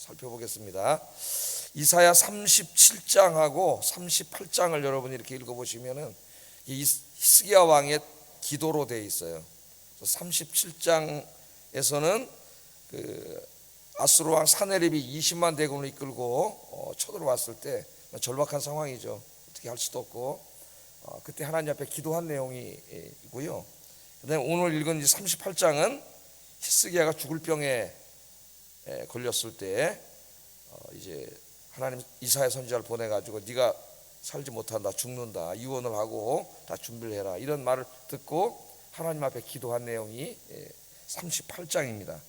살펴보겠습니다. 이사야 37장하고 38장을 여러분이 이렇게 읽어보시면은 이 히스기야 왕의 기도로 되어 있어요. 37장에서는 그 아수르 왕 사네립이 20만 대군을 이끌고 쳐들어왔을 때 절박한 상황이죠. 어떻게 할 수도 없고 그때 하나님 앞에 기도한 내용이고요. 그다음에 오늘 읽은 38장은 히스기야가 죽을 병에 걸렸을 때 이제 하나님 이사야 선지자를 보내가지고 네가 살지 못한다, 죽는다, 이혼을 하고 다 준비를 해라, 이런 말을 듣고 하나님 앞에 기도한 내용이 38장입니다.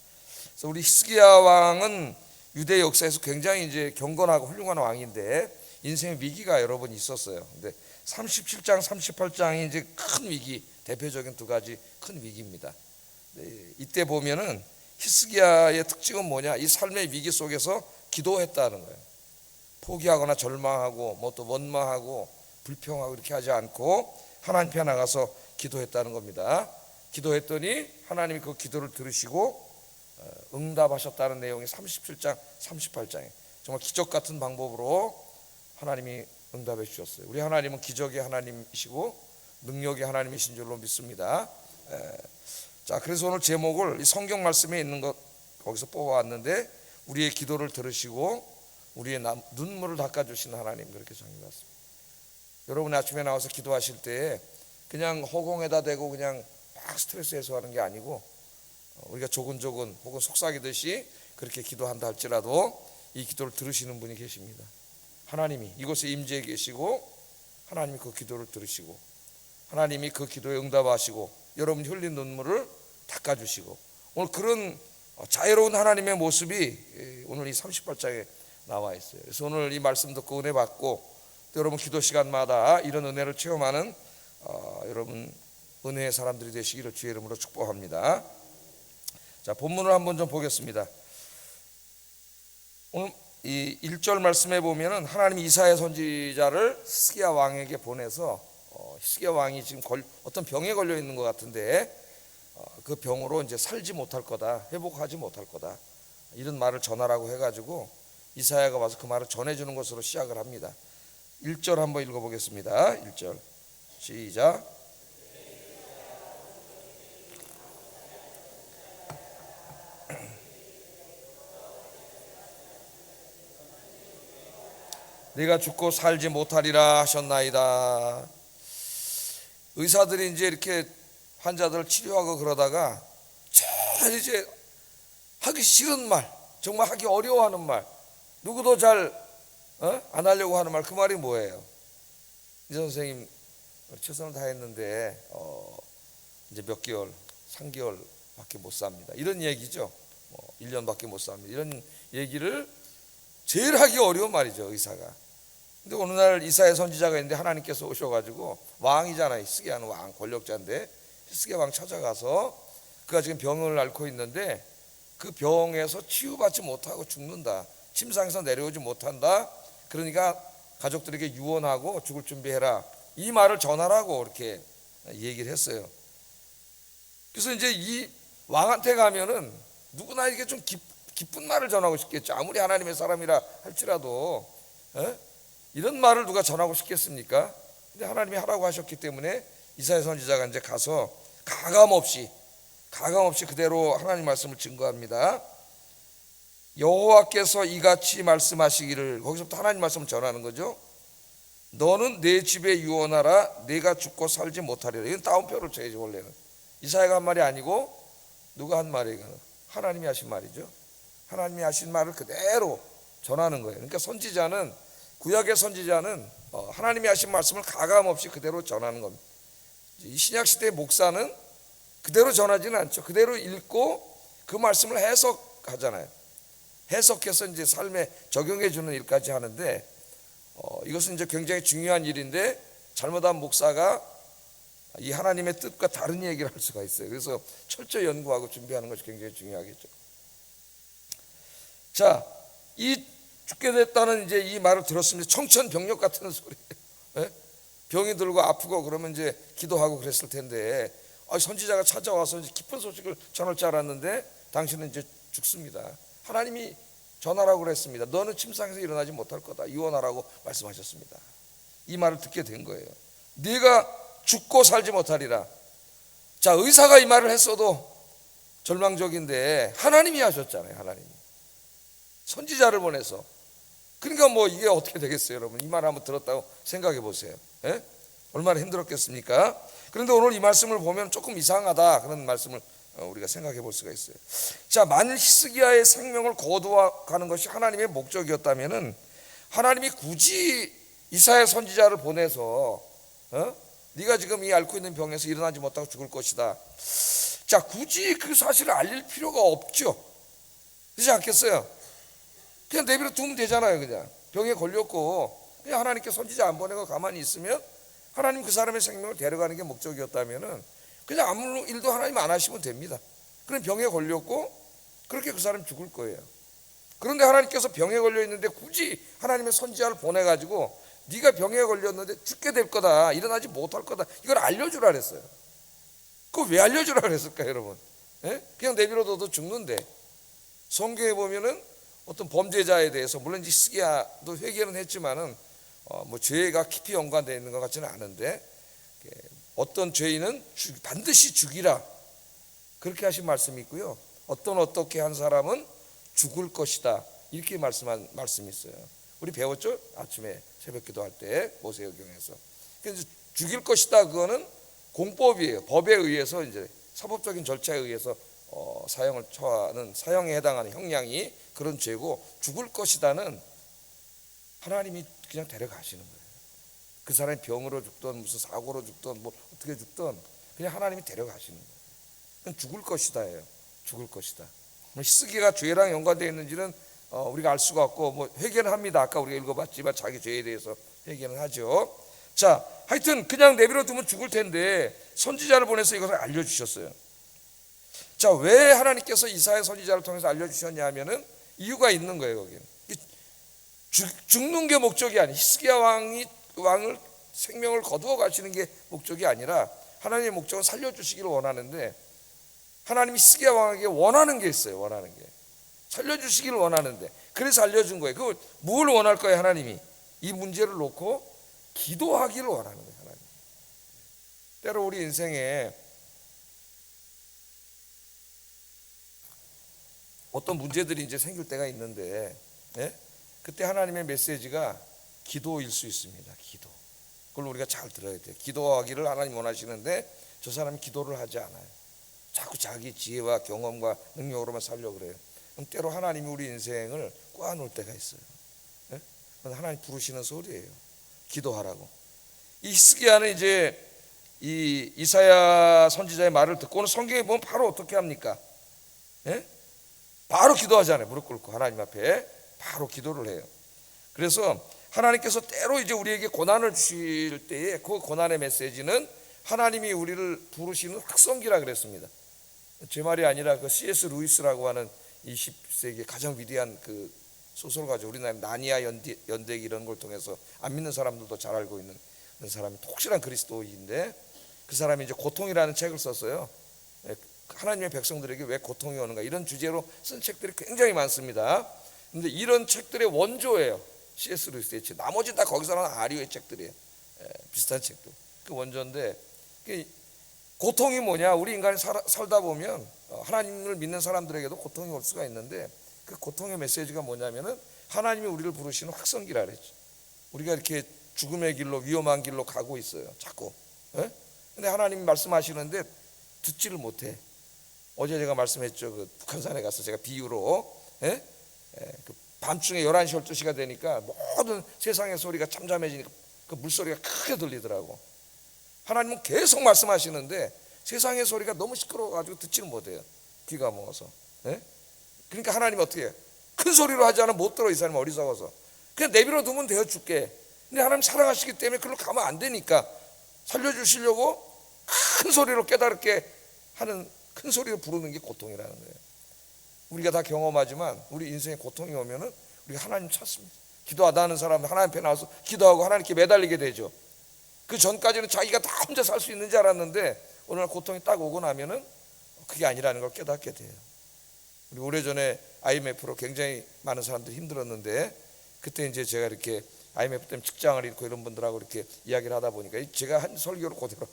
그래서 우리 히스기야 왕은 유대 역사에서 굉장히 이제 경건하고 훌륭한 왕인데 인생의 위기가 여러 번 있었어요. 근데 37장, 38장이 이제 큰 위기, 대표적인 두 가지 큰 위기입니다. 이때 보면은 히스기야의 특징은 뭐냐? 이 삶의 위기 속에서 기도했다는 거예요. 포기하거나 절망하고 뭐 또 원망하고 불평하고 이렇게 하지 않고 하나님 앞에 나가서 기도했다는 겁니다. 기도했더니 하나님이 그 기도를 들으시고 응답하셨다는 내용이 37장, 38장에 정말 기적 같은 방법으로 하나님이 응답해 주셨어요. 우리 하나님은 기적의 하나님이시고 능력의 하나님이신 줄로 믿습니다. 자, 그래서 오늘 제목을 이 성경 말씀에 있는 것 거기서 뽑아왔는데 우리의 기도를 들으시고 우리의 눈물을 닦아주시는 하나님, 그렇게 정의했습니다. 여러분이 아침에 나와서 기도하실 때 그냥 허공에다 대고 그냥 막 스트레스 해소하는 게 아니고 우리가 조근조근 혹은 속삭이듯이 그렇게 기도한다 할지라도 이 기도를 들으시는 분이 계십니다. 하나님이 이곳에 임재해 계시고 하나님이 그 기도를 들으시고 하나님이 그 기도에 응답하시고 여러분이 흘린 눈물을 닦아주시고 오늘 그런 자애로운 하나님의 모습이 오늘 이 38장에 나와 있어요. 그래서 오늘 이 말씀 듣고 은혜 받고 또 여러분 기도 시간마다 이런 은혜를 체험하는 여러분 은혜의 사람들이 되시기를 주의 이름으로 축복합니다. 자, 본문을 한번 좀 보겠습니다. 오늘 이 1절 말씀에 보면은 하나님이 이사야 선지자를 히스기야 왕에게 보내서 히스기야 왕이 지금 어떤 병에 걸려 있는 것 같은데 그 병으로 이제 살지 못할 거다, 회복하지 못할 거다, 이런 말을 전하라고 해가지고 이사야가 와서 그 말을 전해주는 것으로 시작을 합니다. 1절 한번 읽어보겠습니다. 1절 시작. 네가 죽고 살지 못하리라 하셨나이다. 의사들이 이제 이렇게 환자들을 치료하고 그러다가 잘 이제 하기 싫은 말, 정말 하기 어려워하는 말, 누구도 잘 안 하려고 하는 말, 그 말이 뭐예요? 이 선생님 최선을 다했는데 이제 몇 개월, 3개월밖에 못 삽니다, 이런 얘기죠. 1년밖에 못 삽니다, 이런 얘기를 제일 하기 어려운 말이죠, 의사가. 근데 어느 날 이사야 선지자가 있는데 하나님께서 오셔가지고, 왕이잖아요, 히스기야는 왕, 권력자인데 히스기야 왕 찾아가서 그가 지금 병을 앓고 있는데 그 병에서 치유받지 못하고 죽는다, 침상에서 내려오지 못한다, 그러니까 가족들에게 유언하고 죽을 준비해라, 이 말을 전하라고 이렇게 얘기를 했어요. 그래서 이제 이 왕한테 가면은 누구나 이게 좀 기쁜 말을 전하고 싶겠죠. 아무리 하나님의 사람이라 할지라도 이런 말을 누가 전하고 싶겠습니까? 근데 하나님이 하라고 하셨기 때문에 이사야 선지자가 이제 가서 가감 없이 그대로 하나님 말씀을 증거합니다. 여호와께서 이같이 말씀하시기를, 거기서부터 하나님 말씀을 전하는 거죠. 너는 내 집에 유언하라, 내가 죽고 살지 못하리라. 이건 따옴표를 쳐야지. 원래는 이사야가 한 말이 아니고 누가 한 말이에요? 하나님이 하신 말이죠. 하나님이 하신 말을 그대로 전하는 거예요. 그러니까 선지자는, 구약의 선지자는 하나님이 하신 말씀을 가감없이 그대로 전하는 겁니다. 이 신약시대의 목사는 그대로 전하지는 않죠. 그대로 읽고 그 말씀을 해석하잖아요. 해석해서 이제 삶에 적용해 주는 일까지 하는데 이것은 이제 굉장히 중요한 일인데 잘못한 목사가 이 하나님의 뜻과 다른 얘기를 할 수가 있어요. 그래서 철저히 연구하고 준비하는 것이 굉장히 중요하겠죠. 자, 이 죽게 됐다는 이제 이 말을 들었습니다. 청천벽력 같은 소리예요. 병이 들고 아프고 그러면 이제 기도하고 그랬을 텐데 선지자가 찾아와서 이제 기쁜 소식을 전할 줄 알았는데 당신은 이제 죽습니다. 하나님이 전하라고 그랬습니다. 너는 침상에서 일어나지 못할 거다. 이혼하라고 말씀하셨습니다. 이 말을 듣게 된 거예요. 네가 죽고 살지 못하리라. 자, 의사가 이 말을 했어도 절망적인데 하나님이 하셨잖아요. 하나님이 선지자를 보내서. 그러니까 뭐 이게 어떻게 되겠어요, 여러분? 이 말 한번 들었다고 생각해 보세요. 예? 얼마나 힘들었겠습니까? 그런데 오늘 이 말씀을 보면 조금 이상하다, 그런 말씀을 우리가 생각해 볼 수가 있어요. 자, 만일 히스기야의 생명을 거두어가는 것이 하나님의 목적이었다면은 하나님이 굳이 이사야 선지자를 보내서 네가 지금 이 앓고 있는 병에서 일어나지 못하고 죽을 것이다. 자, 굳이 그 사실을 알릴 필요가 없죠. 그렇지 않겠어요? 그냥 내버려 두면 되잖아요. 그냥 병에 걸렸고 그냥 하나님께 선지자 안 보내고 가만히 있으면 하나님 그 사람의 생명을 데려가는 게 목적이었다면은 그냥 아무 일도 하나님 안 하시면 됩니다. 그럼 병에 걸렸고 그렇게 그 사람 죽을 거예요. 그런데 하나님께서 병에 걸려 있는데 굳이 하나님의 선지자를 보내가지고 네가 병에 걸렸는데 죽게 될 거다, 일어나지 못할 거다, 이걸 알려주라 그랬어요. 그거 왜 알려주라 그랬을까요, 여러분? 예? 그냥 내버려둬도 죽는데. 성경에 보면은 어떤 범죄자에 대해서 물론 이제 히스기야도 회개는 했지만은 뭐 죄가 깊이 연관되어 있는 것 같지는 않은데 어떤 죄인은 반드시 죽이라 그렇게 하신 말씀이 있고요. 어떻게 한 사람은 죽을 것이다 이렇게 말씀한 말씀이 있어요. 우리 배웠죠? 아침에 새벽 기도할 때 모세오경에서. 그래서 죽일 것이다 그거는 공법이에요. 법에 의해서 이제 사법적인 절차에 의해서 사형을 처하는 사형에 해당하는 형량이 그런 죄고, 죽을 것이다는 하나님이 그냥 데려가시는 거예요. 그 사람이 병으로 죽든 무슨 사고로 죽든 뭐 어떻게 죽든 그냥 하나님이 데려가시는 거예요. 그건 죽을 것이다예요. 죽을 것이다. 히스기야가 죄랑 연관되어 있는지는 우리가 알 수가 없고 뭐 회개는 합니다. 아까 우리가 읽어봤지만 자기 죄에 대해서 회개는 하죠. 자, 하여튼 그냥 내버려 두면 죽을 텐데 선지자를 보내서 이것을 알려주셨어요. 자, 왜 하나님께서 이사야 선지자를 통해서 알려주셨냐 하면은 이유가 있는 거예요. 거기는 죽는 게 목적이 아니에요. 히스기야 왕을 생명을 거두어 가시는 게 목적이 아니라 하나님의 목적은 살려주시기를 원하는데, 하나님이 히스기야 왕에게 원하는 게 있어요. 원하는 게 살려주시기를 원하는데, 그래서 알려준 거예요. 그걸 뭘 원할 거예요? 하나님이 이 문제를 놓고 기도하기를 원하는 거예요. 하나님. 때로 우리 인생에 어떤 문제들이 이제 생길 때가 있는데, 예? 그때 하나님의 메시지가 기도일 수 있습니다. 기도. 그걸 우리가 잘 들어야 돼요. 기도하기를 하나님 원하시는데 저 사람이 기도를 하지 않아요. 자꾸 자기 지혜와 경험과 능력으로만 살려고 그래요. 그럼 때로 하나님이 우리 인생을 꼬아놓을 때가 있어요. 예? 하나님 부르시는 소리예요. 기도하라고. 이 히스기야는 이제 이 이사야 선지자의 말을 듣고는 성경에 보면 바로 어떻게 합니까? 예? 바로 기도하잖아요. 무릎 꿇고 하나님 앞에 바로 기도를 해요. 그래서 하나님께서 때로 이제 우리에게 고난을 주실 때에 그 고난의 메시지는 하나님이 우리를 부르시는 확성기라 그랬습니다. 제 말이 아니라 그 C.S. 루이스라고 하는 20세기 가장 위대한 그 소설가죠. 우리나라 나니아 연대기 이런 걸 통해서 안 믿는 사람들도 잘 알고 있는 그런 사람이 독실한 그리스도인데, 그 사람이 이제 고통이라는 책을 썼어요. 하나님의 백성들에게 왜 고통이 오는가 이런 주제로 쓴 책들이 굉장히 많습니다. 근데 이런 책들의 원조예요. C.S. 루이스의 책. 나머지 다 거기서 나온 아리오의 책들이에요. 비슷한 책들. 그 원조인데, 고통이 뭐냐? 우리 인간이 살다 보면 하나님을 믿는 사람들에게도 고통이 올 수가 있는데, 그 고통의 메시지가 뭐냐면은 하나님이 우리를 부르시는 확성기라 그랬죠. 우리가 이렇게 죽음의 길로, 위험한 길로 가고 있어요. 자꾸. 근데 하나님이 말씀하시는데 듣지를 못해. 어제 제가 말씀했죠. 그 북한산에 가서 제가 비유로 그 밤중에 11시 12시가 되니까 모든 세상의 소리가 잠잠해지니까 그 물소리가 크게 들리더라고. 하나님은 계속 말씀하시는데 세상의 소리가 너무 시끄러워가지고 듣지를 못해요. 귀가 먹어서. 그러니까 하나님이 어떻게 해요? 큰 소리로 하지 않으면 못 들어. 이 사람이 어리석어서 그냥 내버려 두면 되어 죽게. 근데 하나님 사랑하시기 때문에 그걸로 가면 안 되니까 살려주시려고 큰 소리로 깨달게 하는, 큰 소리로 부르는 게 고통이라는 거예요. 우리가 다 경험하지만 우리 인생에 고통이 오면은 우리가 하나님 찾습니다. 기도하다 하는 사람은 하나님 앞에 나와서 기도하고 하나님께 매달리게 되죠. 그 전까지는 자기가 다 혼자 살 수 있는 줄 알았는데 어느 날 고통이 딱 오고 나면은 그게 아니라는 걸 깨닫게 돼요. 우리 오래전에 IMF로 굉장히 많은 사람들이 힘들었는데, 그때 이제 제가 이렇게 IMF 때문에 직장을 잃고 이런 분들하고 이렇게 이야기를 하다 보니까 제가 한 설교를 그대로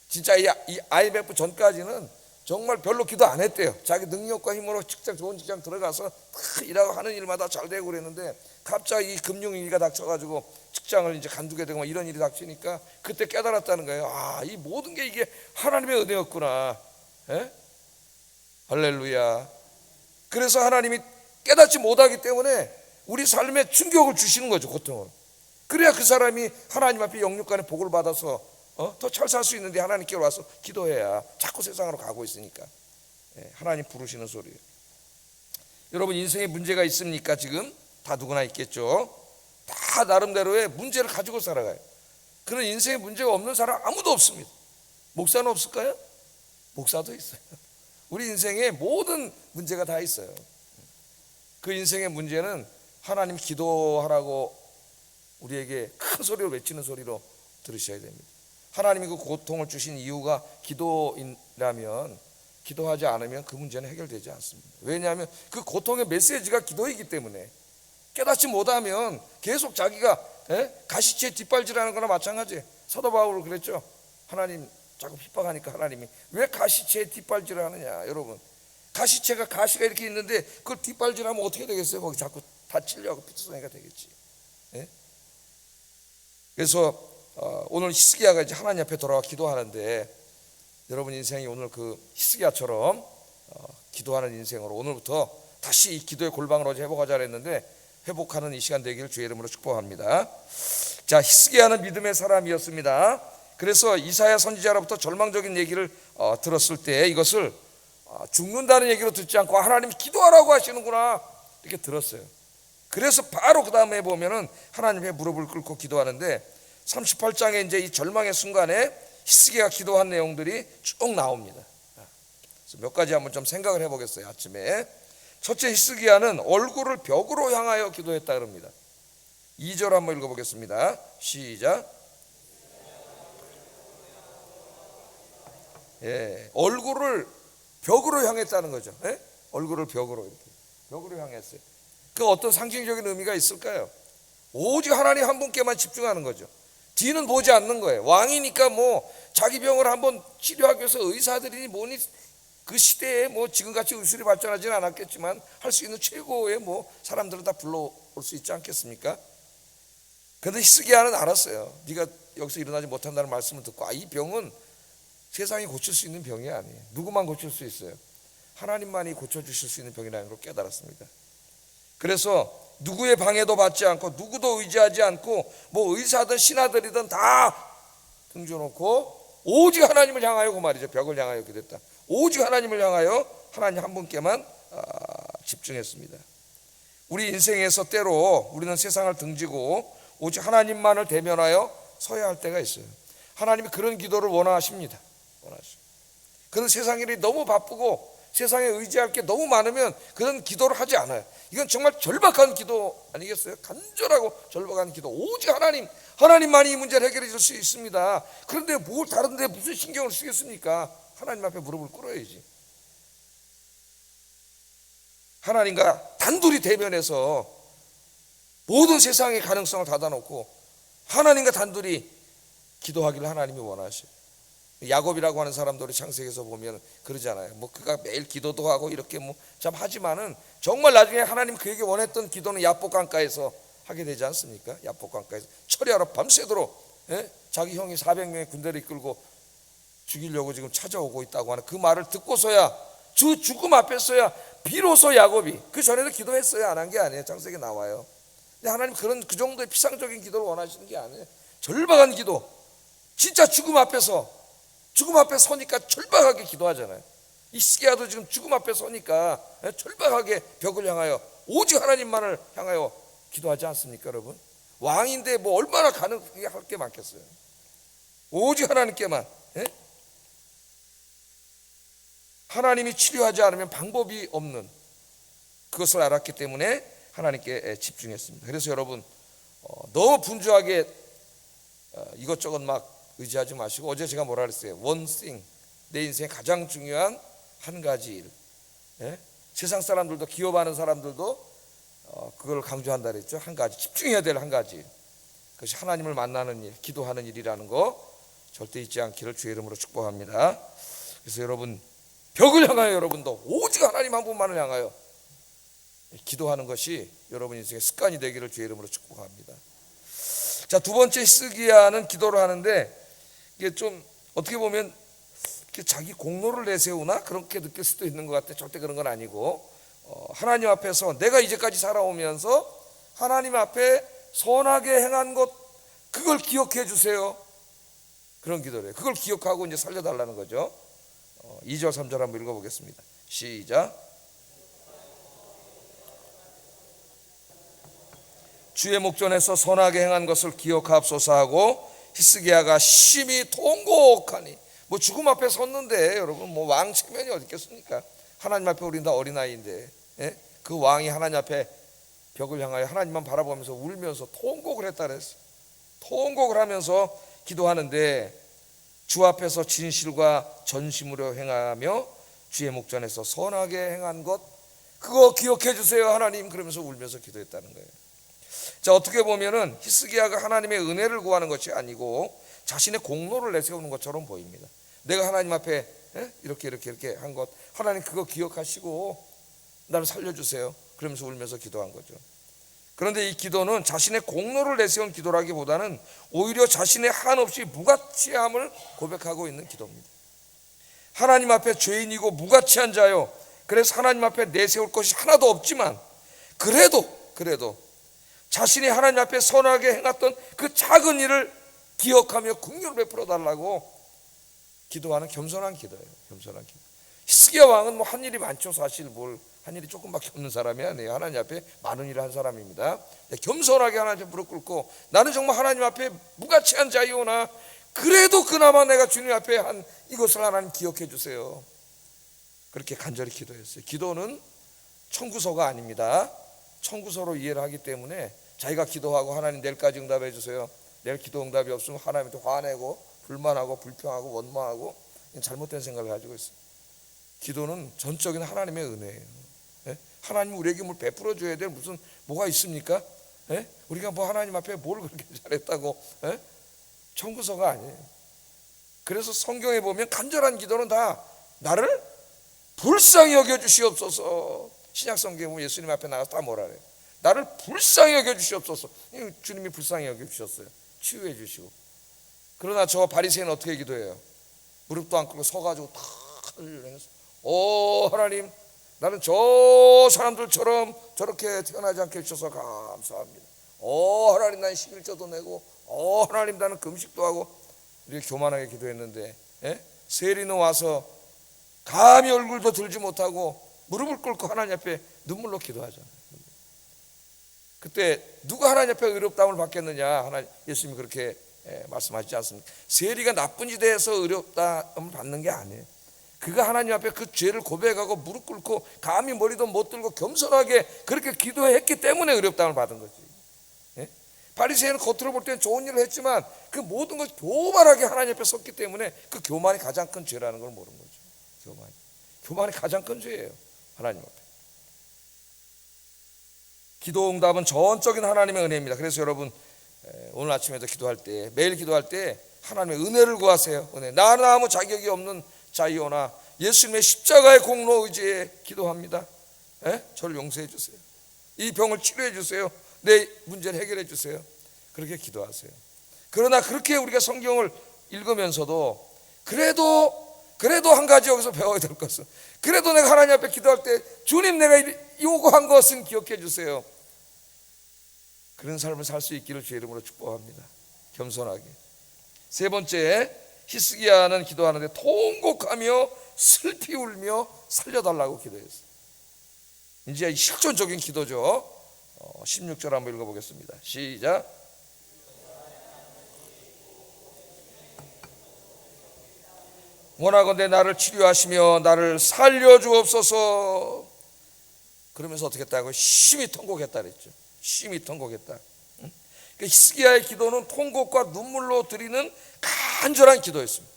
진짜 이 IMF 전까지는 정말 별로 기도 안 했대요. 자기 능력과 힘으로 좋은 직장 들어가서 다 일하고 하는 일마다 잘 되고 그랬는데, 갑자기 이 금융위기가 닥쳐가지고 직장을 이제 간두게 되고 이런 일이 닥치니까 그때 깨달았다는 거예요. 아, 이 모든 게 이게 하나님의 은혜였구나. 에? 할렐루야. 그래서 하나님이 깨닫지 못하기 때문에 우리 삶에 충격을 주시는 거죠, 고통을. 그래야 그 사람이 하나님 앞에 영육간의 복을 받아서 더 잘 살 수 있는데, 하나님께 와서 기도해야. 자꾸 세상으로 가고 있으니까. 하나님 부르시는 소리예요. 여러분, 인생에 문제가 있습니까? 지금 다 누구나 있겠죠. 다 나름대로의 문제를 가지고 살아가요. 그런 인생에 문제가 없는 사람 아무도 없습니다. 목사는 없을까요? 목사도 있어요. 우리 인생에 모든 문제가 다 있어요. 그 인생의 문제는 하나님 기도하라고 우리에게 큰 소리로 외치는 소리로 들으셔야 됩니다. 하나님이 그 고통을 주신 이유가 기도라면, 기도하지 않으면 그 문제는 해결되지 않습니다. 왜냐하면 그 고통의 메시지가 기도이기 때문에. 깨닫지 못하면 계속 자기가 가시치에 뒷발질하는 거나 마찬가지예요. 사도 바울은 그랬죠. 하나님 자꾸 핍박하니까 하나님이 왜 가시치에 뒷발질을 하느냐. 여러분, 가시치가 가시가 이렇게 있는데 그걸 뒷발질하면 어떻게 되겠어요? 거기 자꾸 다치려고 피투성이가 되겠지. 그래서 오늘 히스기야가 이제 하나님 앞에 돌아와 기도하는데, 여러분 인생이 오늘 그 히스기야처럼 기도하는 인생으로 오늘부터 다시 이 기도의 골방으로 회복하자 했는데, 회복하는 이 시간 되기를 주의 이름으로 축복합니다. 자, 히스기야는 믿음의 사람이었습니다. 그래서 이사야 선지자로부터 절망적인 얘기를 들었을 때 이것을 죽는다는 얘기로 듣지 않고 하나님 기도하라고 하시는구나 이렇게 들었어요. 그래서 바로 그 다음에 보면은 하나님의 무릎을 꿇고 기도하는데, 38장에 이제 이 절망의 순간에 히스기야가 기도한 내용들이 쭉 나옵니다. 그래서 몇 가지 한번 좀 생각을 해보겠어요. 아침에 첫째, 히스기야는 얼굴을 벽으로 향하여 기도했다 그럽니다. 2절 한번 읽어보겠습니다. 시작. 얼굴을 벽으로 향했다는 거죠. 얼굴을 벽으로 이렇게 벽으로 향했어요. 그 어떤 상징적인 의미가 있을까요? 오직 하나님 한 분께만 집중하는 거죠. 뒤는 보지 않는 거예요. 왕이니까 뭐 자기 병을 한번 치료하기 위해서 의사들이니 뭐니, 그 시대에 뭐 지금같이 의술이 발전하지는 않았겠지만 할 수 있는 최고의 뭐 사람들을 다 불러올 수 있지 않겠습니까? 그런데 히스기야는 알았어요. 네가 여기서 일어나지 못한다는 말씀을 듣고, 이 병은 세상이 고칠 수 있는 병이 아니에요. 누구만 고칠 수 있어요? 하나님만이 고쳐주실 수 있는 병이라는 걸 깨달았습니다. 그래서 누구의 방해도 받지 않고 누구도 의지하지 않고 뭐 의사든 신하들이든 다 등져놓고 오직 하나님을 향하여, 그 말이죠. 벽을 향하여 기도했다. 오직 하나님을 향하여 하나님 한 분께만 집중했습니다. 우리 인생에서 때로 우리는 세상을 등지고 오직 하나님만을 대면하여 서야 할 때가 있어요. 하나님이 그런 기도를 원하십니다. 그런 세상 일이 너무 바쁘고 세상에 의지할 게 너무 많으면 그런 기도를 하지 않아요. 이건 정말 절박한 기도 아니겠어요? 간절하고 절박한 기도. 오직 하나님만이 이 문제를 해결해 줄 수 있습니다. 그런데 뭘 다른데 무슨 신경을 쓰겠습니까? 하나님 앞에 무릎을 꿇어야지. 하나님과 단둘이 대면해서 모든 세상의 가능성을 닫아놓고 하나님과 단둘이 기도하기를 하나님이 원하셔요. 야곱이라고 하는 사람들이 창세기에서 보면 그러잖아요. 뭐 그가 매일 기도도 하고 이렇게 뭐 참 하지만은 정말 나중에 하나님 그에게 원했던 기도는 야복강가에서 하게 되지 않습니까? 야복강가에서 철야로 밤새도록 자기 형이 400명의 군대를 이끌고 죽이려고 지금 찾아오고 있다고 하는 그 말을 듣고서야, 주 죽음 앞에서야 비로소 야곱이, 그 전에도 기도했어요. 안 한 게 아니에요. 창세기에 나와요. 근데 하나님 그 정도의 피상적인 기도를 원하시는 게 아니에요. 절박한 기도. 진짜 죽음 앞에 서니까 절박하게 기도하잖아요. 히스기야도 지금 죽음 앞에 서니까 절박하게 벽을 향하여 오직 하나님만을 향하여 기도하지 않습니까, 여러분? 왕인데 뭐 얼마나 가능하게 할 게 많겠어요. 오직 하나님께만. 하나님이 치료하지 않으면 방법이 없는 그것을 알았기 때문에 하나님께 집중했습니다. 그래서 여러분 너무 분주하게 이것저것 막 의지하지 마시고, 어제 제가 뭐라 그랬어요? One thing, 내 인생의 가장 중요한 한 가지 일, 세상 사람들도, 기업하는 사람들도 그걸 강조한다 그랬죠. 한 가지, 집중해야 될 한 가지, 그것이 하나님을 만나는 일, 기도하는 일이라는 거 절대 잊지 않기를 주의 이름으로 축복합니다. 그래서 여러분, 벽을 향하여 여러분도 오직 하나님 한 분만을 향하여 기도하는 것이 여러분 인생의 습관이 되기를 주의 이름으로 축복합니다. 자, 두 번째, 히스기야는 기도를 하는데 이게 좀 어떻게 보면 자기 공로를 내세우나 그렇게 느낄 수도 있는 것 같아. 절대 그런 건 아니고, 하나님 앞에서 내가 이제까지 살아오면서 하나님 앞에 선하게 행한 것, 그걸 기억해 주세요. 그런 기도를 해요. 그걸 기억하고 이제 살려달라는 거죠. 2절 3절 한번 읽어보겠습니다. 시작. 주의 목전에서 선하게 행한 것을 기억하옵소서 하고 히스기야가 심히 통곡하니, 뭐 죽음 앞에 섰는데 여러분, 뭐 왕 체면이 어디 있겠습니까? 하나님 앞에 우린 다 어린아이인데, 예? 그 왕이 하나님 앞에 벽을 향하여 하나님만 바라보면서 울면서 통곡을 했다 그랬어요. 통곡을 하면서 기도하는데, 주 앞에서 진실과 전심으로 행하며 주의 목전에서 선하게 행한 것, 그거 기억해 주세요 하나님, 그러면서 울면서 기도했다는 거예요. 자, 어떻게 보면은 히스기야가 하나님의 은혜를 구하는 것이 아니고 자신의 공로를 내세우는 것처럼 보입니다. 내가 하나님 앞에 이렇게 한 것, 하나님 그거 기억하시고 나를 살려주세요, 그러면서 울면서 기도한 거죠. 그런데 이 기도는 자신의 공로를 내세운 기도라기보다는 오히려 자신의 한없이 무가치함을 고백하고 있는 기도입니다. 하나님 앞에 죄인이고 무가치한 자요, 그래서 하나님 앞에 내세울 것이 하나도 없지만 그래도 자신이 하나님 앞에 선하게 행했던 그 작은 일을 기억하며 긍휼을 베풀어 달라고 기도하는 겸손한 기도예요. 겸손한 기도. 히스기야 왕은 뭐 한 일이 많죠. 사실 뭘 한 일이 조금밖에 없는 사람이 아니에요. 하나님 앞에 많은 일을 한 사람입니다. 겸손하게 하나님 앞에 무릎 꿇고, 나는 정말 하나님 앞에 무가치한 자이오나 그래도 그나마 내가 주님 앞에 한 이것을 하나님 기억해 주세요, 그렇게 간절히 기도했어요. 기도는 청구서가 아닙니다. 청구서로 이해를 하기 때문에 자기가 기도하고 하나님 내일까지 응답해 주세요, 내일 기도 응답이 없으면 하나님한테 화내고 불만하고 불평하고 원망하고 잘못된 생각을 가지고 있어요. 기도는 전적인 하나님의 은혜예요. 하나님 우리에게 뭘 베풀어 줘야 될 무슨 뭐가 있습니까? 우리가 뭐 하나님 앞에 뭘 그렇게 잘했다고? 청구서가 아니에요. 그래서 성경에 보면 간절한 기도는 다 나를 불쌍히 여겨 주시옵소서. 신약 성경에 보면 예수님 앞에 나가서 다 뭐라 그래요? 나를 불쌍히 여겨 주시옵소서. 주님이 불쌍히 여겨 주셨어요. 치유해 주시고. 그러나 저 바리새인은 어떻게 기도해요? 무릎도 안 꿇고 서가지고 탁 흘려서, 오 하나님, 나는 저 사람들처럼 저렇게 태어나지 않게 해주셔서 감사합니다. 오 하나님, 난 11조도 내고, 오 하나님, 나는 금식도 하고, 이렇게 교만하게 기도했는데, 세리는 와서 감히 얼굴도 들지 못하고 무릎을 꿇고 하나님 앞에 눈물로 기도하잖아요. 그때 누가 하나님 앞에 의롭다함을 받겠느냐? 하나님, 예수님이 그렇게 말씀하시지 않습니까? 세리가 나쁜 짓에 대해서 의롭다함을 받는 게 아니에요. 그가 하나님 앞에 그 죄를 고백하고 무릎 꿇고 감히 머리도 못 들고 겸손하게 그렇게 기도했기 때문에 의롭다함을 받은 거지. 바리새인은 겉으로 볼 때는 좋은 일을 했지만 그 모든 것이 교만하게 하나님 앞에 섰기 때문에 그 교만이 가장 큰 죄라는 걸 모르는 거죠. 교만이 가장 큰 죄예요, 하나님 앞에. 기도 응답은 전적인 하나님의 은혜입니다. 그래서 여러분, 오늘 아침에도 기도할 때, 매일 기도할 때 하나님의 은혜를 구하세요. 은혜. 나는 아무 자격이 없는 자이오나 예수님의 십자가의 공로 의지에 기도합니다. 저를 용서해 주세요. 이 병을 치료해 주세요. 내 문제를 해결해 주세요. 그렇게 기도하세요. 그러나 그렇게 우리가 성경을 읽으면서도 그래도 한 가지 여기서 배워야 될 것은, 그래도 내가 하나님 앞에 기도할 때 주님, 내가 요구한 것은 기억해 주세요. 그런 삶을 살 수 있기를 주의 이름으로 축복합니다. 겸손하게. 세 번째, 히스기야는 기도하는데 통곡하며 슬피 울며 살려달라고 기도했어요. 이제 실존적인 기도죠. 16절 한번 읽어보겠습니다. 시작. 원하건대 나를 치료하시며 나를 살려주옵소서. 그러면서 어떻게 했다고? 심히 통곡했다 그랬죠. 심히 통곡했다. 히스기야의 기도는 통곡과 눈물로 드리는 간절한 기도였습니다.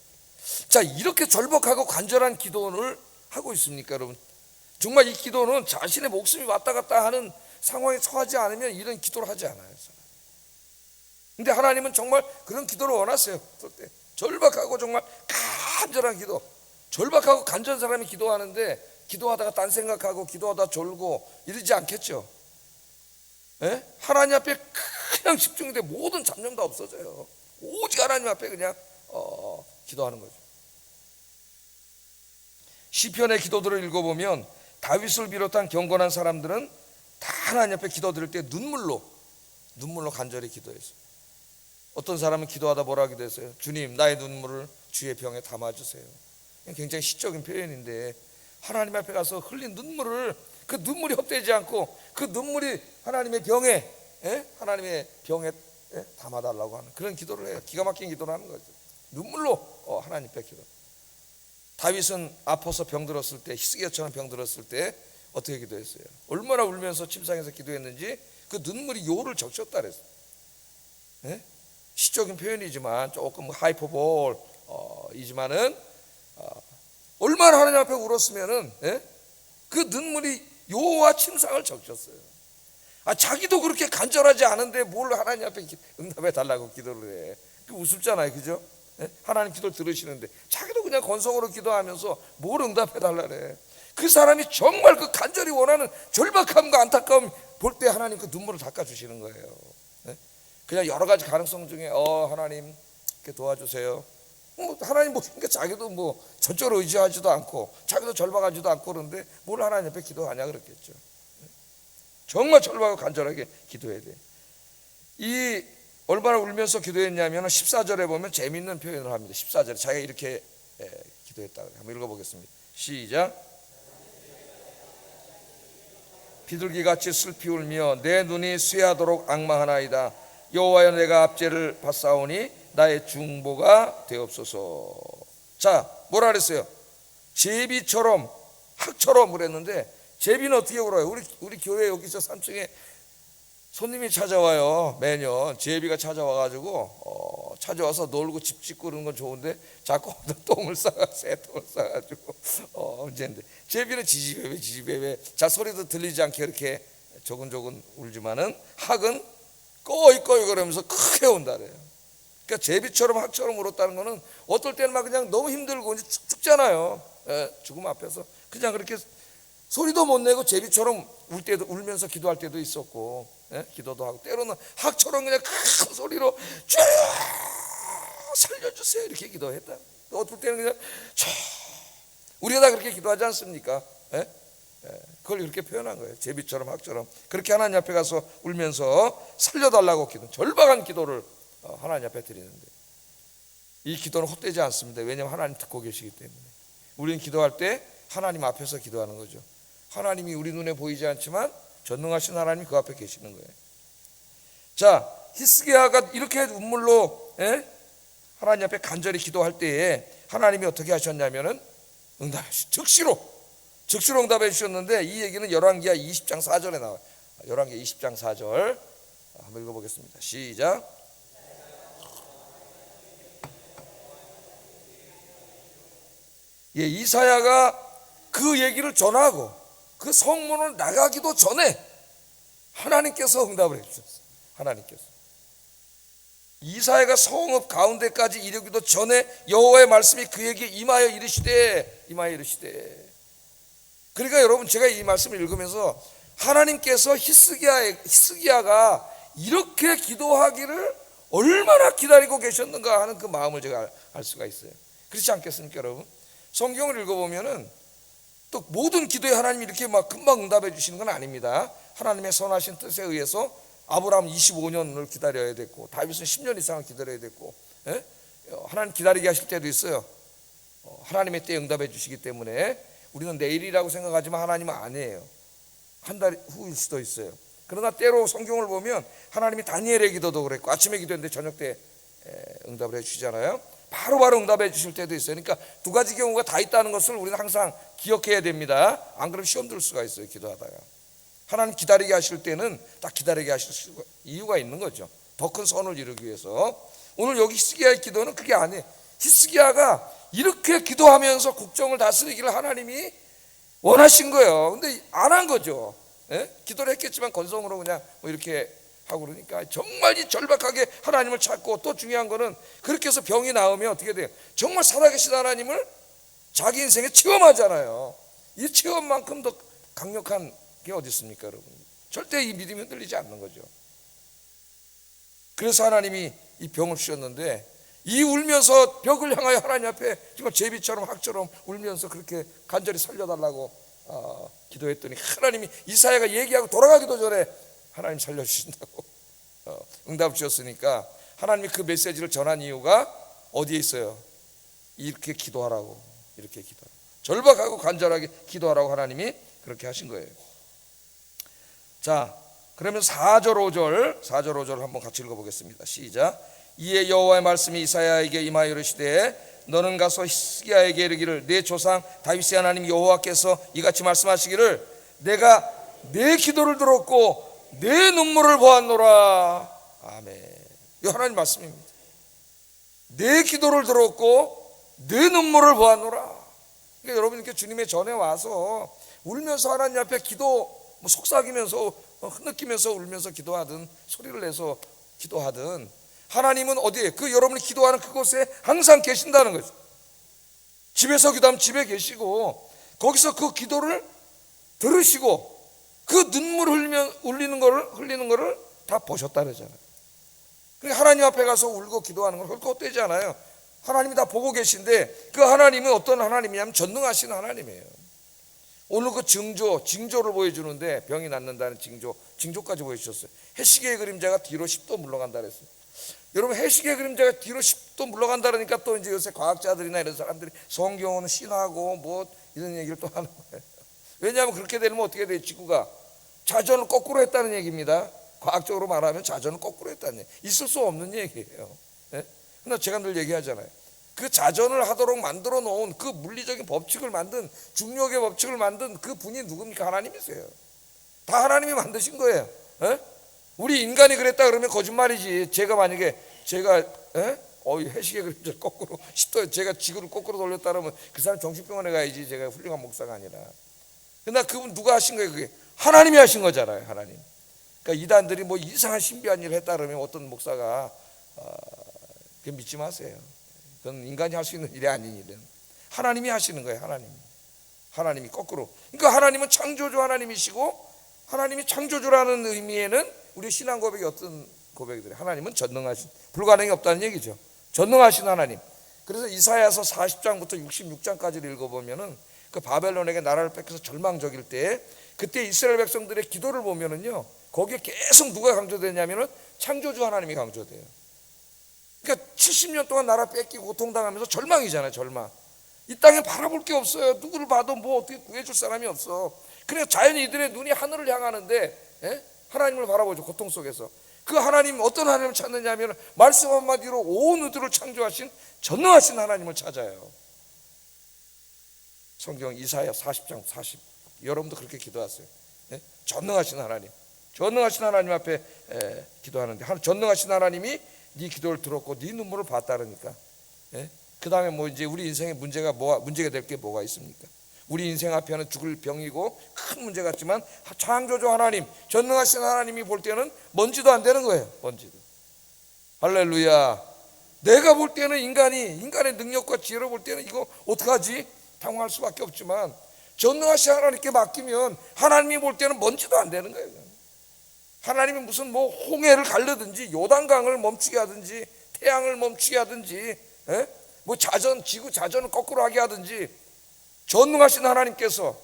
자, 이렇게 절박하고 간절한 기도를 하고 있습니까, 여러분? 정말 이 기도는 자신의 목숨이 왔다 갔다 하는 상황에 처하지 않으면 이런 기도를 하지 않아요. 근데 하나님은 정말 그런 기도를 원하세요. 그럴 때 절박하고 정말 간절한 기도, 절박하고 간절한 사람이 기도하는데 기도하다가 딴 생각하고 기도하다 졸고 이러지 않겠죠. 예? 하나님 앞에 그냥 집중이 돼 모든 잡념 다 없어져요. 오직 하나님 앞에 그냥 기도하는 거죠. 시편의 기도들을 읽어보면 다윗을 비롯한 경건한 사람들은 다 하나님 앞에 기도드릴 때 눈물로 간절히 기도했어요. 어떤 사람은 기도하다 뭐라 기도했어요? 주님, 나의 눈물을 주의 병에 담아주세요. 굉장히 시적인 표현인데 하나님 앞에 가서 흘린 눈물을, 그 눈물이 헛되지 않고 그 눈물이 하나님의 병에 담아달라고 하는 그런 기도를 해요. 기가 막힌 기도를 하는 거죠. 눈물로 하나님 앞에 기도. 다윗은 아파서 병들었을 때, 히스기야처럼 병들었을 때 어떻게 기도했어요? 얼마나 울면서 침상에서 기도했는지 그 눈물이 요를 적셨다 그랬어요. 네? 시적인 표현이지만 조금 하이퍼볼이지만은 얼마나 하나님 앞에 울었으면은 그 눈물이 요와 침상을 적셨어요. 자기도 그렇게 간절하지 않은데 뭘 하나님 앞에 응답해 달라고 기도를 해. 그 우습잖아요, 그죠? 하나님 기도를 들으시는데 자기도 그냥 건성으로 기도하면서 뭘 응답해 달라래. 그 사람이 정말 그 간절히 원하는 절박함과 안타까움 볼 때 하나님 그 눈물을 닦아주시는 거예요. 그냥 여러 가지 가능성 중에 하나님 이렇게 도와주세요. 하나님 그러니까 자기도 전적으로 의지하지도 않고 자기도 절박하지도 않고 그런데 뭘 하나님 앞에 기도하냐 그랬겠죠. 정말 절박하고 간절하게 기도해야 돼. 이 얼마나 울면서 기도했냐면 14절에 보면 재미있는 표현을 합니다. 14절에 자기가 이렇게 기도했다. 한번 읽어보겠습니다. 시작. 비둘기같이 슬피 울며 내 눈이 쇠하도록 악망하나이다. 여호와여, 내가 압제를 받사오니 나의 중보가 되옵소서. 자, 뭐라 그랬어요? 제비처럼 학처럼 그랬는데 제비는 어떻게 울어요? 우리 교회 여기서 3층에 손님이 찾아와요. 매년 제비가 찾아와가지고 찾아와서 놀고 집 짓고 그러는 건 좋은데 자꾸 똥을 새똥을 싸가지고 문제인데, 제비는 지지배배 자 소리도 들리지 않게 이렇게 조근조근 울지만은 학은 꺼이꺼이 그러면서 크게 온다래요. 그러니까 제비처럼 학처럼 울었다는 거는 어떨 때는 막 그냥 너무 힘들고 이제 죽잖아요. 죽음 앞에서 그냥 그렇게 소리도 못 내고 제비처럼 울면서 기도할 때도 있었고, 기도도 하고, 때로는 학처럼 그냥 큰 소리로 쭉 살려주세요 이렇게 기도했다. 또 어떨 때는 그냥 우리가 다 그렇게 기도하지 않습니까? 그걸 그렇게 표현한 거예요. 제비처럼 학처럼 그렇게 하나님 앞에 가서 울면서 살려달라고 절박한 기도를 하나님 앞에 드리는데, 이 기도는 헛되지 않습니다. 왜냐하면 하나님 듣고 계시기 때문에. 우리는 기도할 때 하나님 앞에서 기도하는 거죠. 하나님이 우리 눈에 보이지 않지만 전능하신 하나님이 그 앞에 계시는 거예요. 자, 히스기야가 이렇게 눈물로 하나님 앞에 간절히 기도할 때에 하나님이 어떻게 하셨냐면은 즉시로 응답해 주셨는데, 이 얘기는 열왕기하 20장 4절에 나와요. 열왕기하 20장 4절 한번 읽어보겠습니다. 시작. 이사야가 그 얘기를 전하고 그 성문을 나가기도 전에 하나님께서 응답을 해주셨어요. 하나님께서 이사야가 성읍 가운데까지 이르기도 전에 여호와의 말씀이 그에게 임하여 이르시되. 그러니까 여러분, 제가 이 말씀을 읽으면서 하나님께서 히스기야가 이렇게 기도하기를 얼마나 기다리고 계셨는가 하는 그 마음을 제가 알 수가 있어요. 그렇지 않겠습니까, 여러분? 성경을 읽어보면은 또 모든 기도에 하나님이 이렇게 막 금방 응답해 주시는 건 아닙니다. 하나님의 선하신 뜻에 의해서 아브라함 25년을 기다려야 됐고, 다윗은 10년 이상을 기다려야 됐고, 하나님 기다리게 하실 때도 있어요. 하나님의 때에 응답해 주시기 때문에 우리는 내일이라고 생각하지만 하나님은 아니에요. 한 달 후일 수도 있어요. 그러나 때로 성경을 보면 하나님이 다니엘의 기도도 그랬고, 아침에 기도했는데 저녁 때 응답을 해 주시잖아요. 바로바로 응답해 주실 때도 있어요. 그러니까 두 가지 경우가 다 있다는 것을 우리는 항상 기억해야 됩니다. 안 그러면 시험 들 수가 있어요, 기도하다가. 하나님 기다리게 하실 때는 딱 기다리게 하실 이유가 있는 거죠. 더 큰 선을 이루기 위해서. 오늘 여기 히스기야의 기도는 그게 아니에요. 히스기야가 이렇게 기도하면서 국정을 다스리기를 하나님이 원하신 거예요. 근데 안 한 거죠. 예? 기도를 했겠지만 건성으로 그냥 뭐 이렇게 하고 그러니까 정말 이 절박하게 하나님을 찾고, 또 중요한 거는 그렇게 해서 병이 나으면 어떻게 돼요? 정말 살아계신 하나님을 자기 인생에 체험하잖아요. 이 체험만큼 더 강력한 게 어디 있습니까, 여러분? 절대 이 믿음이 흔들리지 않는 거죠. 그래서 하나님이 이 병을 주셨는데, 이 울면서 벽을 향하여 하나님 앞에 정말 제비처럼 학처럼 울면서 그렇게 간절히 살려달라고 기도했더니, 하나님이 이사야가 얘기하고 돌아가기도 전에 하나님 살려주신다고 응답을 주셨으니까, 하나님이 그 메시지를 전한 이유가 어디에 있어요? 이렇게 기도하라고, 이렇게 기도하라고, 절박하고 간절하게 기도하라고 하나님이 그렇게 하신 거예요. 자, 그러면 4절 5절 한번 같이 읽어보겠습니다. 시작. 이에 여호와의 말씀이 이사야에게 임하여 이르시되, 너는 가서 히스기야에게 이르기를, 내 조상 다윗의 하나님 여호와께서 이같이 말씀하시기를, 내가 내 기도를 들었고 내 눈물을 보았노라. 아멘. 이 하나님 말씀입니다. 내 기도를 들었고 내 눈물을 보았노라. 그러니까 여러분, 이렇게 주님의 전에 와서 울면서 하나님 앞에 기도, 뭐 속삭이면서 흐느끼면서 울면서 기도하든 소리를 내서 기도하든, 하나님은 어디에? 그 여러분이 기도하는 그곳에 항상 계신다는 거죠. 집에서 기도하면 집에 계시고, 거기서 그 기도를 들으시고, 그 눈물 흘리는 거를 다 보셨다 그러잖아요. 그러니까 하나님 앞에 가서 울고 기도하는 건 결코 헛되지 않아요. 하나님이 다 보고 계신데, 그 하나님은 어떤 하나님이냐면 전능하신 하나님이에요. 오늘 그 징조를 보여주는데, 병이 낫는다는 징조까지 보여주셨어요. 해시계의 그림자가 뒤로 10도 물러간다 그랬어요. 여러분, 해시계의 그림자가 뒤로 10도 물러간다 그러니까, 또 이제 요새 과학자들이나 이런 사람들이 성경은 신하고 뭐 이런 얘기를 또 하는 거예요. 왜냐하면 그렇게 되면 어떻게 돼요? 지구가 자전을 거꾸로 했다는 얘기입니다. 과학적으로 말하면 자전을 거꾸로 했다는 얘기, 있을 수 없는 얘기예요. 네? 그러나 제가 늘 얘기하잖아요. 그 자전을 하도록 만들어 놓은 그 물리적인 법칙을 만든, 중력의 법칙을 만든 그 분이 누굽니까? 하나님이세요. 다 하나님이 만드신 거예요. 에? 우리 인간이 그랬다 그러면 거짓말이지. 제가 만약에 해시계 그림자 거꾸로 10도, 제가 지구를 거꾸로 돌렸다 그러면 그 사람 정신병원에 가야지. 제가 훌륭한 목사가 아니라. 그러나 그분 누가 하신 거예요? 그게 하나님이 하신 거잖아요. 하나님. 그러니까 이단들이 뭐 이상한 신비한 일을 했다 그러면 어떤 목사가 그거 믿지 마세요. 그건 인간이 할 수 있는 일이 아닌 일은 하나님이 하시는 거예요. 하나님이 거꾸로. 그러니까 하나님은 창조주 하나님이시고, 하나님이 창조주라는 의미에는 우리 신앙 고백이 어떤 고백이들이, 하나님은 전능하신, 불가능이 없다는 얘기죠. 전능하신 하나님. 그래서 이사야서 40장부터 66장까지를 읽어보면은, 그 바벨론에게 나라를 뺏겨서 절망적일 때, 그때 이스라엘 백성들의 기도를 보면은요, 거기에 계속 누가 강조되냐면은 창조주 하나님이 강조돼요. 그러니까 70년 동안 나라 뺏기고 고통당하면서 절망이잖아요. 절망. 이 땅에 바라볼 게 없어요. 누구를 봐도 뭐 어떻게 구해줄 사람이 없어. 그래서 자연히 이들의 눈이 하늘을 향하는데, 하나님을 바라보죠. 고통 속에서. 그 하나님, 어떤 하나님을 찾느냐 하면, 말씀 한마디로 온 우주를 창조하신 전능하신 하나님을 찾아요. 성경 이사야 40장 40, 여러분도 그렇게 기도하세요. 전능하신 하나님 앞에 기도하는데, 전능하신 하나님이 네 기도를 들었고 네 눈물을 봤다 그러니까, 그 다음에 뭐 이제 우리 인생의 문제가 될 게 뭐가 있습니까? 우리 인생 앞에는 죽을 병이고 큰 문제 같지만, 창조주 하나님, 전능하신 하나님이 볼 때는 먼지도 안 되는 거예요. 먼지도. 할렐루야. 내가 볼 때는 인간의 능력과 지혜로 볼 때는 이거 어떡하지? 당황할 수밖에 없지만, 전능하신 하나님께 맡기면 하나님이 볼 때는 먼지도 안 되는 거예요. 하나님이 무슨 뭐 홍해를 가르든지 요단강을 멈추게 하든지 태양을 멈추게 하든지, 뭐 지구 자전을 거꾸로 하게 하든지, 전능하신 하나님께서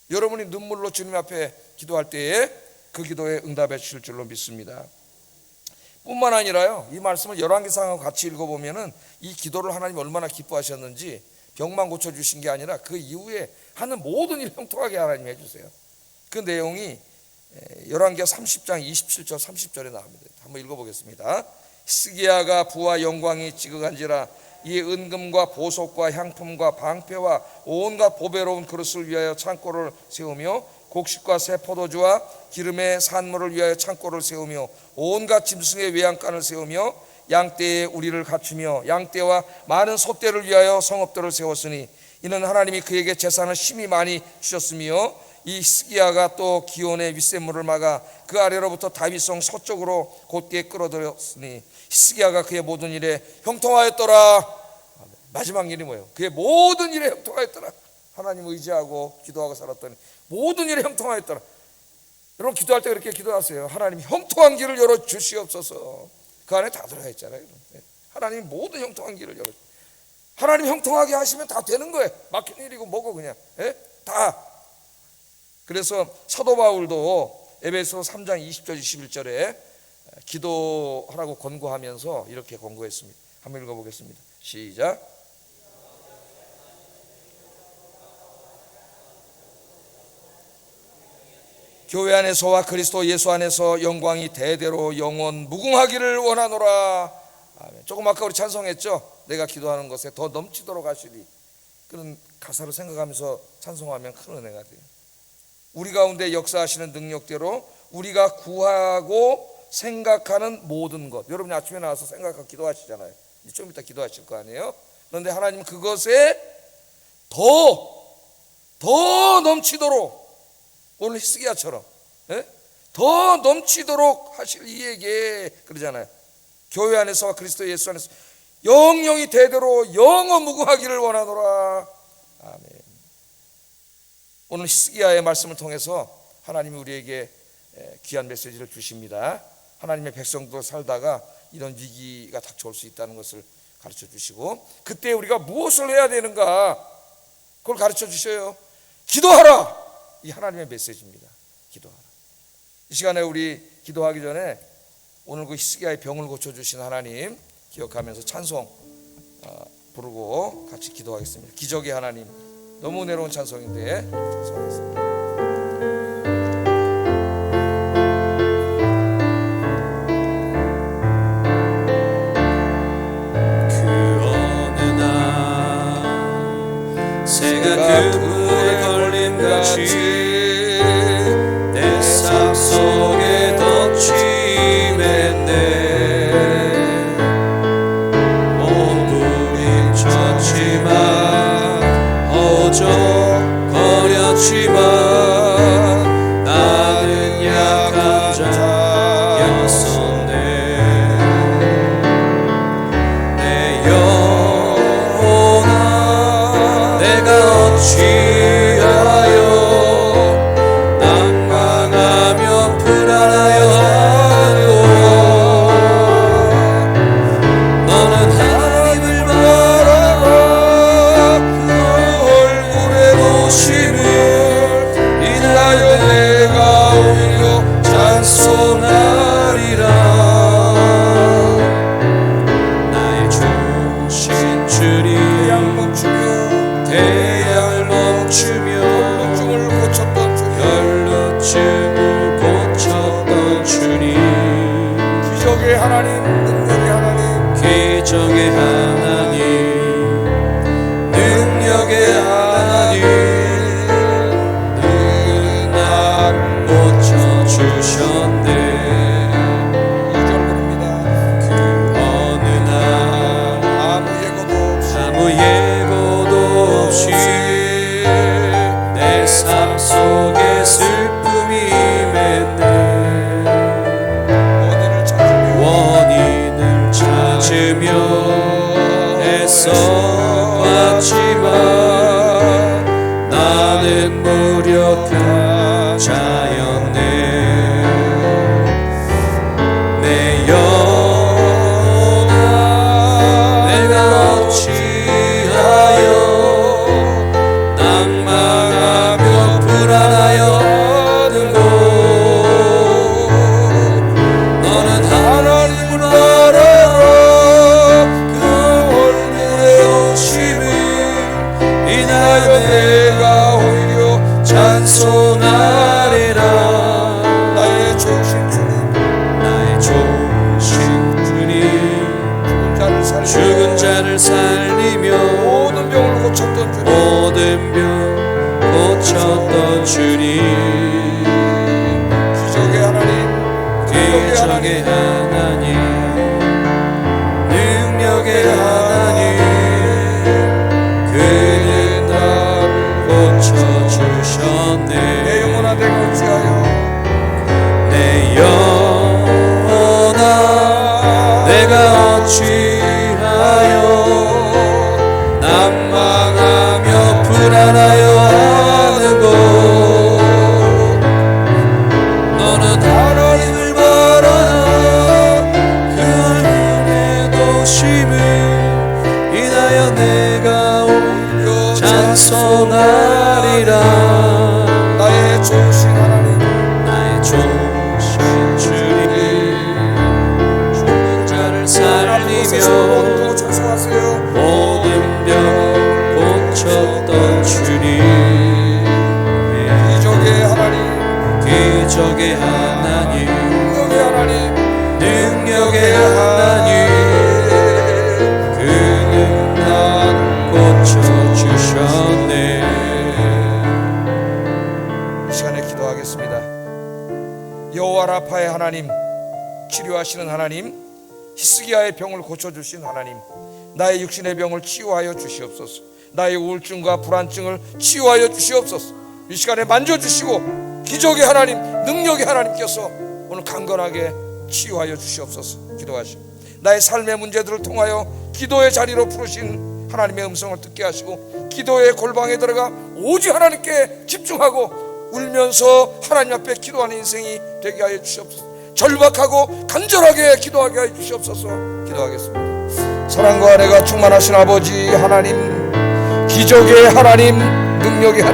여러분이 눈물로 주님 앞에 기도할 때에 그 기도에 응답해 주실 줄로 믿습니다. 뿐만 아니라요, 이 말씀을 열왕기상하고 같이 읽어보면은 이 기도를 하나님 얼마나 기뻐하셨는지, 병만 고쳐주신 게 아니라 그 이후에 하는 모든 일 형통하게 하나님 해주세요. 그 내용이 열왕기하 30장 27절 30절에 나옵니다. 한번 읽어보겠습니다. 히스기야가 부와 영광이 지극한지라, 이 은금과 보석과 향품과 방패와 온갖 보배로운 그릇을 위하여 창고를 세우며, 곡식과 새 포도주와 기름의 산물을 위하여 창고를 세우며, 온갖 짐승의 외양간을 세우며, 양떼에 우리를 갖추며, 양떼와 많은 소떼를 위하여 성읍들을 세웠으니, 이는 하나님이 그에게 재산을 심히 많이 주셨으며 이 히스기야가 또 기온의 윗샘물을 막아 그 아래로부터 다윗성 서쪽으로 곧게 끌어들였으니 히스기야가 그의 모든 일에 형통하였더라. 마지막 일이 뭐예요? 그의 모든 일에 형통하였더라. 하나님 의지하고 기도하고 살았더니 모든 일에 형통하였더라. 여러분 기도할 때 그렇게 기도하세요. 하나님 형통한 길을 열어 주시옵소서. 그 안에 다 들어가 있잖아요. 하나님 모든 형통한 길을 열어. 하나님 형통하게 하시면 다 되는 거예요. 막힌 일이고 뭐고 그냥 다. 그래서 사도 바울도 에베소 3장 20절 21절에 기도하라고 권고하면서 이렇게 권고했습니다. 한번 읽어보겠습니다. 시작. 교회 안에서와 그리스도 예수 안에서 영광이 대대로 영원 무궁하기를 원하노라. 아멘. 조금 아까 우리 찬송했죠. 내가 기도하는 것에 더 넘치도록 하시리. 그런 가사를 생각하면서 찬송하면 큰 은혜가 돼요. 우리 가운데 역사하시는 능력대로 우리가 구하고 생각하는 모든 것. 여러분이 아침에 나와서 생각하고 기도하시잖아요. 좀 이따 기도하실 거 아니에요. 그런데 하나님 그것에 더 넘치도록, 오늘 히스기야처럼 더 넘치도록 하실 이에게 그러잖아요. 교회 안에서와 그리스도 예수 안에서 영영이 대대로 영원 무궁하기를 원하노라. 아멘. 오늘 히스기야의 말씀을 통해서 하나님이 우리에게 귀한 메시지를 주십니다. 하나님의 백성도 살다가 이런 위기가 닥쳐올 수 있다는 것을 가르쳐 주시고, 그때 우리가 무엇을 해야 되는가 그걸 가르쳐 주셔요. 기도하라. 이 하나님의 메시지입니다. 기도하라. 이 시간에 우리 기도하기 전에 오늘 그 히스기야의 병을 고쳐주신 하나님 기억하면서 찬송 부르고 같이 기도하겠습니다. 기적의 하나님, 너무 은혜로운 찬송인데 찬송하겠습니다. 그물에 걸린 같이 내 삶 속에 덧치 맺네. 몸부림 쳤지만 어적거렸지만 나는 약한 자였었네. 내 영혼아 내가 어찌하여 낭망하며 불안하여 하노. 너는 하나님을 바라라. 그 얼굴에 보심을 인하여 내가 오히려 찬송하리라. 나의 좋으신 주님 태양을 멈추며 혈루증을 고쳤던 주님, 기적의 하나님, 능력의 하나님, 기적의 하나님, 능력의 하나님, 나를 고쳐주셨네. 그 어느 날 아무 예고도 없이 내 삶 속에 슬픔이 맺네. 원인을 찾으며 애써봤지만 나는 무력한 자였네. 내 영혼아 내가 어찌하여 낭망하며 불안하여 하는고. 너는 하나님을 바라라. 그 얼굴에 오심을 인하여 내가 오히려 찬송하리라. 나의 좋으신 주님, 나의 좋으신 주님, 죽은 자를 살리며 모든 병을 고쳤던 주님, 모든 병 고쳤던 주님, 기적의 하나님, 기적의 하나님, 능력의 하나님, 그는 날 오늘도 찬송하세요. 모든 병 고쳤던 주님, 기적의 하나님, 기적의 하나님, 능력의 하나님, 능력의 하나님, 그는 날 고쳐주셨네. 이 시간에 기도하겠습니다. 여호와 라파의 하나님, 치료하시는 하나님, 히스기야의 병을 고쳐주신 하나님, 나의 육신의 병을 치유하여 주시옵소서. 나의 우울증과 불안증을 치유하여 주시옵소서. 이 시간에 만져주시고 기적의 하나님, 능력의 하나님께서 오늘 강건하게 치유하여 주시옵소서. 기도하시고 나의 삶의 문제들을 통하여 기도의 자리로 부르신 하나님의 음성을 듣게 하시고 기도의 골방에 들어가 오직 하나님께 집중하고 울면서 하나님 앞에 기도하는 인생이 되게 하여 주시옵소서. 절박하고 간절하게 기도하게 하여 주시옵소서. 기도하겠습니다. 사랑과 은혜가 충만하신 아버지 하나님, 기적의 하나님, 능력의 하나님,